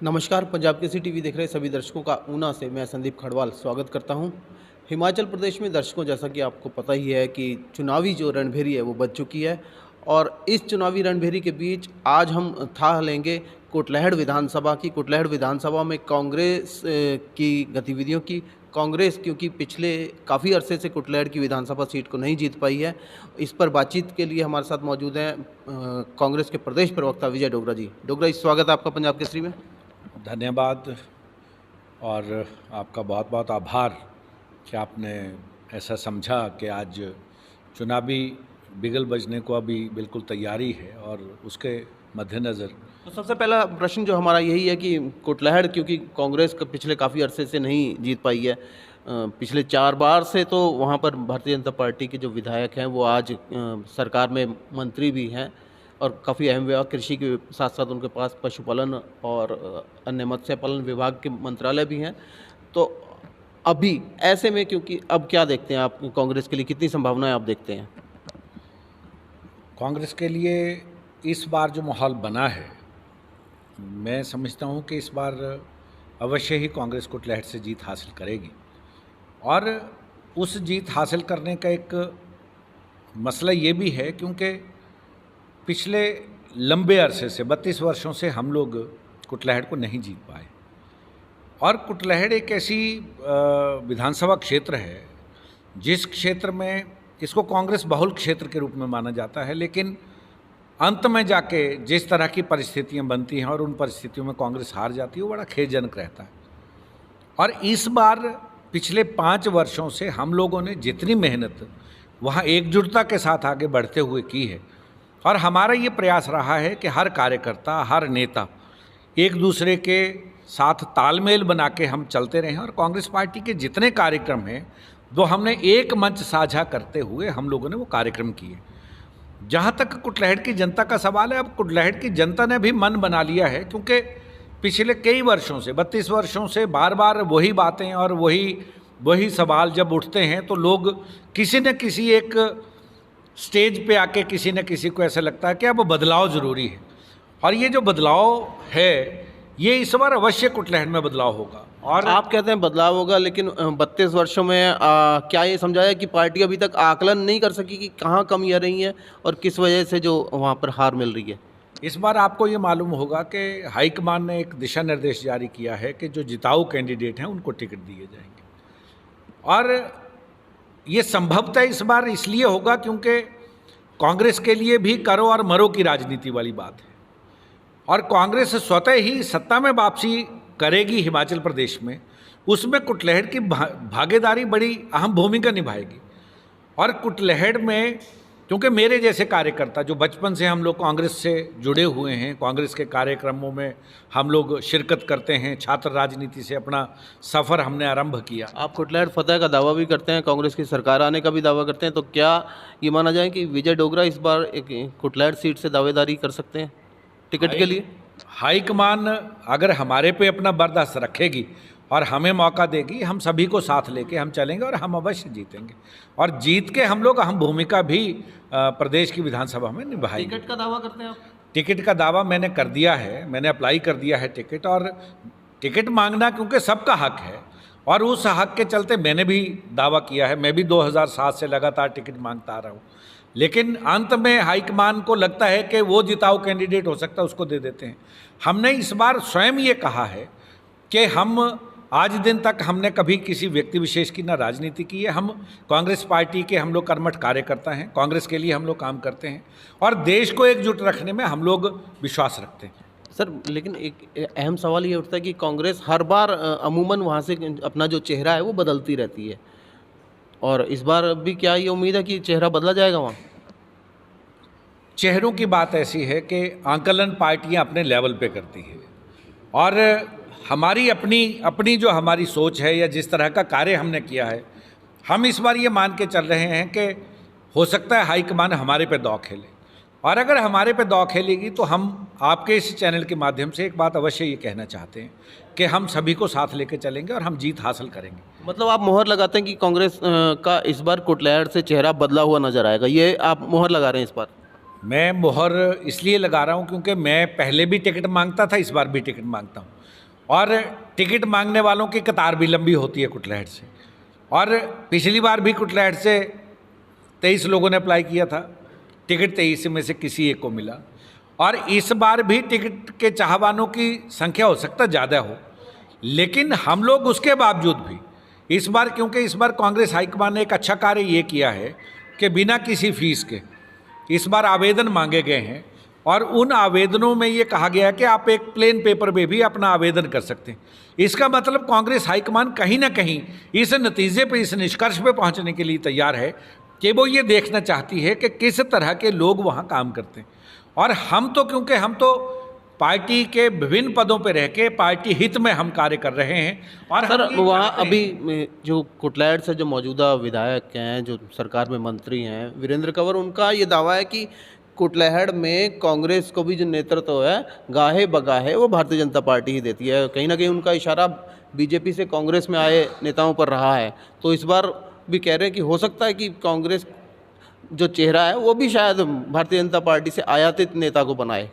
नमस्कार, पंजाब केसरी टीवी देख रहे सभी दर्शकों का ऊना से मैं संदीप खड़वाल स्वागत करता हूं। हिमाचल प्रदेश में दर्शकों, जैसा कि आपको पता ही है कि चुनावी जो रणभेरी है वो बज चुकी है और इस चुनावी रणभेरी के बीच आज हम था लेंगे कुटलैहड़ विधानसभा की। कुटलैहड़ विधानसभा में कांग्रेस की गतिविधियों की। कांग्रेस क्योंकि पिछले काफ़ी अरसे से कुटलैहड़ की विधानसभा सीट को नहीं जीत पाई है। इस पर बातचीत के लिए हमारे साथ मौजूद हैं कांग्रेस के प्रदेश प्रवक्ता विजय डोगरा जी। डोगरा जी, स्वागत है आपका पंजाब केसरी में। धन्यवाद और आपका बहुत बहुत आभार कि आपने ऐसा समझा कि आज चुनावी बिगल बजने को अभी बिल्कुल तैयारी है और उसके मद्देनज़र तो सबसे पहला प्रश्न जो हमारा यही है कि कुटलैहड़ क्योंकि कांग्रेस का पिछले काफ़ी अरसे से नहीं जीत पाई है, पिछले 4 बार से, तो वहाँ पर भारतीय जनता पार्टी के जो विधायक हैं वो आज सरकार में मंत्री भी हैं और काफ़ी अहम विभाग कृषि के साथ साथ उनके पास पशुपालन और अन्य मत्स्य पालन विभाग के मंत्रालय भी हैं। तो अभी ऐसे में क्योंकि अब क्या देखते हैं आप, कांग्रेस के लिए कितनी संभावनाएं आप देखते हैं? कांग्रेस के लिए इस बार जो माहौल बना है, मैं समझता हूँ कि इस बार अवश्य ही कांग्रेस कुटलैहड़ से जीत हासिल करेगी और उस जीत हासिल करने का एक मसला ये भी है क्योंकि पिछले लंबे अरसे से 32 वर्षों से हम लोग कुटलैहड़ को नहीं जीत पाए और कुटलैहड़ एक ऐसी विधानसभा क्षेत्र है जिस क्षेत्र में इसको कांग्रेस बहुल क्षेत्र के रूप में माना जाता है, लेकिन अंत में जाके जिस तरह की परिस्थितियां बनती हैं और उन परिस्थितियों में कांग्रेस हार जाती है, वो बड़ा खेदजनक रहता है। और इस बार पिछले 5 वर्षों से हम लोगों ने जितनी मेहनत वहाँ एकजुटता के साथ आगे बढ़ते हुए की है और हमारा ये प्रयास रहा है कि हर कार्यकर्ता, हर नेता एक दूसरे के साथ तालमेल बना के हम चलते रहें और कांग्रेस पार्टी के जितने कार्यक्रम हैं वो हमने एक मंच साझा करते हुए हम लोगों ने वो कार्यक्रम किए। जहाँ तक कुटलैहड़ की जनता का सवाल है, अब कुटलैहड़ की जनता ने भी मन बना लिया है क्योंकि पिछले कई वर्षों से 32 वर्षों से बार बार वही बातें और वही सवाल जब उठते हैं तो लोग किसी न किसी एक स्टेज पे आके किसी न किसी को ऐसा लगता है कि अब बदलाव ज़रूरी है और ये जो बदलाव है ये इस बार अवश्य कुटलैहड़ में बदलाव होगा। और आप कहते हैं बदलाव होगा, लेकिन 32 वर्षों में क्या ये समझाया कि पार्टी अभी तक आकलन नहीं कर सकी कि कहाँ कमियां रही हैं और किस वजह से जो वहाँ पर हार मिल रही है? इस बार आपको ये मालूम होगा कि हाईकमान ने एक दिशा निर्देश जारी किया है कि जो जिताऊ कैंडिडेट हैं उनको टिकट दिए जाएंगे और ये संभवतः इस बार इसलिए होगा क्योंकि कांग्रेस के लिए भी करो और मरो की राजनीति वाली बात है और कांग्रेस स्वतः ही सत्ता में वापसी करेगी हिमाचल प्रदेश में, उसमें कुटलैहड़ की भागीदारी बड़ी अहम भूमिका निभाएगी। और कुटलैहड़ में क्योंकि मेरे जैसे कार्यकर्ता जो बचपन से हम लोग कांग्रेस से जुड़े हुए हैं, कांग्रेस के कार्यक्रमों में हम लोग शिरकत करते हैं, छात्र राजनीति से अपना सफ़र हमने आरंभ किया। आप कुटलैहड़ फतह का दावा भी करते हैं, कांग्रेस की सरकार आने का भी दावा करते हैं, तो क्या ये माना जाए कि विजय डोगरा इस बार एक कुटलैहड़ सीट से दावेदारी कर सकते हैं टिकट के लिए? हाईकमान अगर हमारे पे अपना बर्दाश्त रखेगी और हमें मौका देगी, हम सभी को साथ लेके हम चलेंगे और हम अवश्य जीतेंगे और जीत के हम लोग अहम भूमिका भी प्रदेश की विधानसभा में निभाएंगे। टिकट का दावा करते हैं आप? टिकट का दावा मैंने कर दिया है, मैंने अप्लाई कर दिया है टिकट, और टिकट मांगना क्योंकि सबका हक है और उस हक के चलते मैंने भी दावा किया है। मैं भी 2007 से लगातार टिकट मांगता आ रहा हूँ, लेकिन अंत में हाईकमान को लगता है कि वो जिताऊ कैंडिडेट हो सकता है, उसको दे देते हैं। हमने इस बार स्वयं ये कहा है कि हम आज दिन तक हमने कभी किसी व्यक्ति विशेष की ना राजनीति की है। हम कांग्रेस पार्टी के हम लोग कर्मठ कार्यकर्ता हैं, कांग्रेस के लिए हम लोग काम करते हैं और देश को एकजुट रखने में हम लोग विश्वास रखते हैं। सर, लेकिन एक अहम सवाल ये उठता है कि कांग्रेस हर बार अमूमन वहाँ से अपना जो चेहरा है वो बदलती रहती है और इस बार भी क्या ये उम्मीद है कि चेहरा बदला जाएगा वहाँ? चेहरों की बात ऐसी है कि आंकलन पार्टियां अपने लेवल पे करती है और हमारी अपनी जो हमारी सोच है या जिस तरह का कार्य हमने किया है, हम इस बार ये मान के चल रहे हैं कि हो सकता है हाईकमान हमारे पे दांव खेले और अगर हमारे पे दांव खेलेगी तो हम आपके इस चैनल के माध्यम से एक बात अवश्य ये कहना चाहते हैं कि हम सभी को साथ लेकर चलेंगे और हम जीत हासिल करेंगे। मतलब आप मोहर लगाते हैं कि कांग्रेस का इस बार कुटलैहड़ से चेहरा बदला हुआ नजर आएगा, ये आप मोहर लगा रहे हैं इस बार? मैं मोहर इसलिए लगा रहा हूँ क्योंकि मैं पहले भी टिकट मांगता था, इस बार भी टिकट मांगता हूँ। और टिकट मांगने वालों की कतार भी लंबी होती है कुटलैहट से। और पिछली बार भी कुटलैहट से 23 लोगों ने अप्लाई किया था, टिकट 23 में से किसी एक को मिला। और इस बार भी टिकट के चाहवानों की संख्या हो सकता ज़्यादा हो, लेकिन हम लोग उसके बावजूद भी इस बार, क्योंकि इस बार कांग्रेस हाईकमान ने एक अच्छा कार्य ये किया है कि बिना किसी फीस के इस बार आवेदन मांगे गए हैं। और उन आवेदनों में ये कहा गया है कि आप एक प्लेन पेपर में भी अपना आवेदन कर सकते हैं। इसका मतलब कांग्रेस हाईकमान कहीं ना कहीं इस नतीजे पर, इस निष्कर्ष पे पहुंचने के लिए तैयार है कि वो ये देखना चाहती है कि किस तरह के लोग वहाँ काम करते हैं। और हम तो, क्योंकि हम तो पार्टी के विभिन्न पदों पर रह के पार्टी हित में हम कार्य कर रहे हैं। और सर, वहाँ अभी जो कुटलैहट से जो मौजूदा विधायक हैं, जो सरकार में मंत्री हैं, वीरेंद्र कंवर, उनका ये दावा है कि कुटलैहट में कांग्रेस को भी जो नेतृत्व है गाहे बगाहे वो भारतीय जनता पार्टी ही देती है। कहीं ना कहीं उनका इशारा बीजेपी से कांग्रेस में आए नेताओं पर रहा है। तो इस बार भी कह रहे हैं कि हो सकता है कि कांग्रेस जो चेहरा है वो भी शायद भारतीय जनता पार्टी से आयातित नेता को बनाए।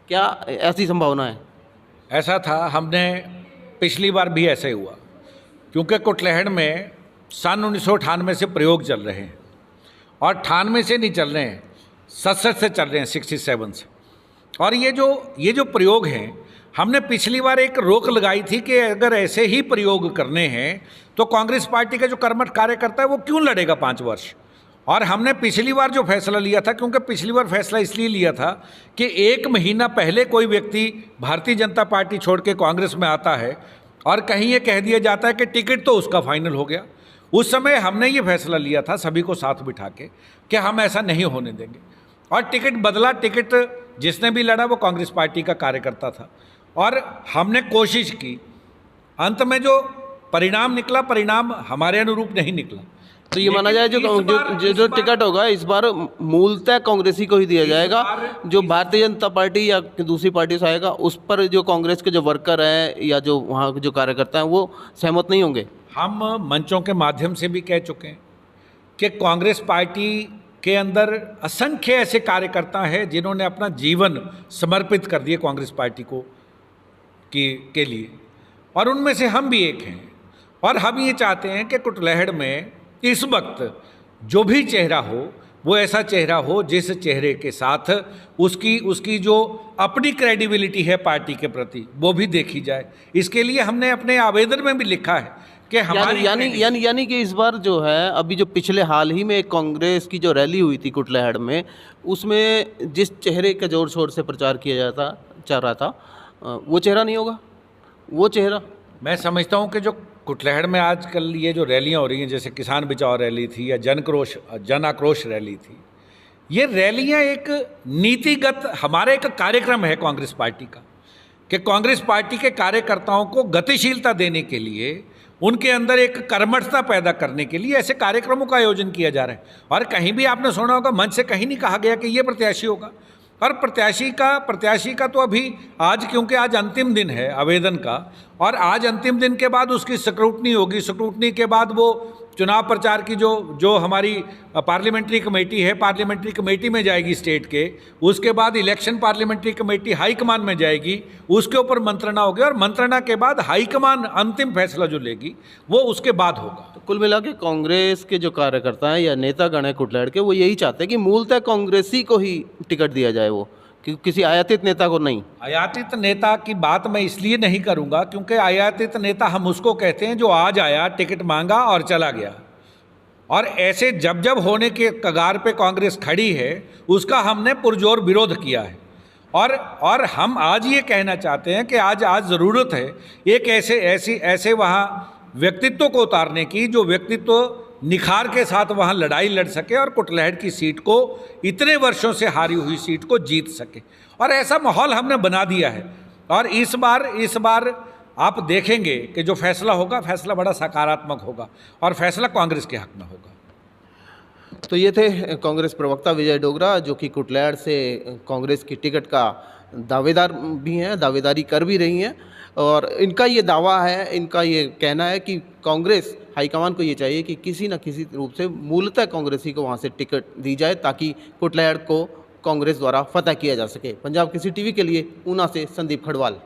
क्या ऐसी संभावना है? ऐसा था, हमने पिछली बार भी ऐसा ही हुआ, क्योंकि कुटलैहट में सन 1998 से प्रयोग चल रहे हैं। और 98 से नहीं चल रहे हैं, 67 से चल रहे हैं, 67 से। और ये जो प्रयोग हैं, हमने पिछली बार एक रोक लगाई थी कि अगर ऐसे ही प्रयोग करने हैं तो कांग्रेस पार्टी का जो कर्मठ कार्यकर्ता है वो क्यों लड़ेगा 5 वर्ष। और हमने पिछली बार जो फैसला लिया था, क्योंकि पिछली बार फैसला इसलिए लिया था कि 1 महीना पहले कोई व्यक्ति भारतीय जनता पार्टी छोड़ के कांग्रेस में आता है और कहीं ये कह दिया जाता है कि टिकट तो उसका फाइनल हो गया। उस समय हमने ये फैसला लिया था सभी को साथ बिठा के कि हम ऐसा नहीं होने देंगे। और टिकट बदला, टिकट जिसने भी लड़ा वो कांग्रेस पार्टी का कार्यकर्ता था। और हमने कोशिश की, अंत में जो परिणाम निकला, परिणाम हमारे अनुरूप नहीं निकला। तो ये माना जाए जो टिकट होगा इस बार मूलतः कांग्रेसी को ही दिया जाएगा। जो भारतीय जनता पार्टी या दूसरी पार्टी से आएगा उस पर जो कांग्रेस के जो वर्कर हैं या जो वहाँ के जो कार्यकर्ता हैं वो सहमत नहीं होंगे। हम मंचों के माध्यम से भी कह चुके हैं कि कांग्रेस पार्टी के अंदर असंख्य ऐसे कार्यकर्ता हैं जिन्होंने अपना जीवन समर्पित कर दिए कांग्रेस पार्टी को के लिए, और उनमें से हम भी एक हैं। और हम ये चाहते हैं कि कुटलैहट में इस वक्त जो भी चेहरा हो वो ऐसा चेहरा हो जिस चेहरे के साथ उसकी जो अपनी क्रेडिबिलिटी है पार्टी के प्रति वो भी देखी जाए। इसके लिए हमने अपने आवेदन में भी लिखा है कि हमारी यानी कि इस बार जो है, अभी जो पिछले हाल ही में एक कांग्रेस की जो रैली हुई थी कुटलैहट में, उसमें जिस चेहरे का जोर शोर से प्रचार किया जा रहा था वो चेहरा नहीं होगा। वो चेहरा मैं समझता हूँ कि जो कुटलैहट में आजकल ये जो रैलियाँ हो रही हैं, जैसे किसान बचाओ रैली थी या जन आक्रोश रैली थी, ये रैलियाँ एक नीतिगत हमारा एक कार्यक्रम है कांग्रेस पार्टी का, कि कांग्रेस पार्टी के कार्यकर्ताओं को गतिशीलता देने के लिए, उनके अंदर एक कर्मठता पैदा करने के लिए ऐसे कार्यक्रमों का आयोजन किया जा रहा है। और कहीं भी आपने सुना होगा, मंच से कहीं नहीं कहा गया कि ये प्रत्याशी होगा। और प्रत्याशी का तो अभी आज, क्योंकि आज अंतिम दिन है आवेदन का, और आज अंतिम दिन के बाद उसकी स्क्रूटनी होगी। स्क्रूटनी के बाद वो चुनाव प्रचार की जो हमारी पार्लियामेंट्री कमेटी है, पार्लियामेंट्री कमेटी में जाएगी स्टेट के, उसके बाद इलेक्शन पार्लियामेंट्री कमेटी हाईकमान में जाएगी, उसके ऊपर मंत्रणा होगी, और मंत्रणा के बाद हाईकमान अंतिम फैसला जो लेगी वो उसके बाद होगा। तो कुल मिला के कांग्रेस के जो कार्यकर्ता हैं या नेतागण हैं कुटलैहट के, वो यही चाहते हैं कि मूलतः कांग्रेसी को ही टिकट दिया जाए, वो किसी आयातित नेता को नहीं। आयातित नेता की बात मैं इसलिए नहीं करूंगा क्योंकि आयातित नेता हम उसको कहते हैं जो आज आया, टिकट मांगा और चला गया। और ऐसे जब होने के कगार पे कांग्रेस खड़ी है उसका हमने पुरजोर विरोध किया है। और हम आज ये कहना चाहते हैं कि आज ज़रूरत है एक ऐसे वहाँ व्यक्तित्व को उतारने की, जो व्यक्तित्व निखार के साथ वहाँ लड़ाई लड़ सके और कुटलैहट की सीट को, इतने वर्षों से हारी हुई सीट को जीत सके। और ऐसा माहौल हमने बना दिया है। और इस बार आप देखेंगे कि जो फैसला होगा, फैसला बड़ा सकारात्मक होगा और फैसला कांग्रेस के हक में होगा। तो ये थे कांग्रेस प्रवक्ता विजय डोगरा, जो कि कुटलैहट से कांग्रेस की टिकट का दावेदार भी हैं, दावेदारी कर भी रही हैं। और इनका ये दावा है, इनका ये कहना है कि कांग्रेस हाईकमान को ये चाहिए कि किसी न किसी रूप से मूलतः कांग्रेसी को वहाँ से टिकट दी जाए, ताकि कुटलैहट को कांग्रेस द्वारा फतह किया जा सके। पंजाब केसरी टीवी के लिए ऊना से संदीप खड़वाल।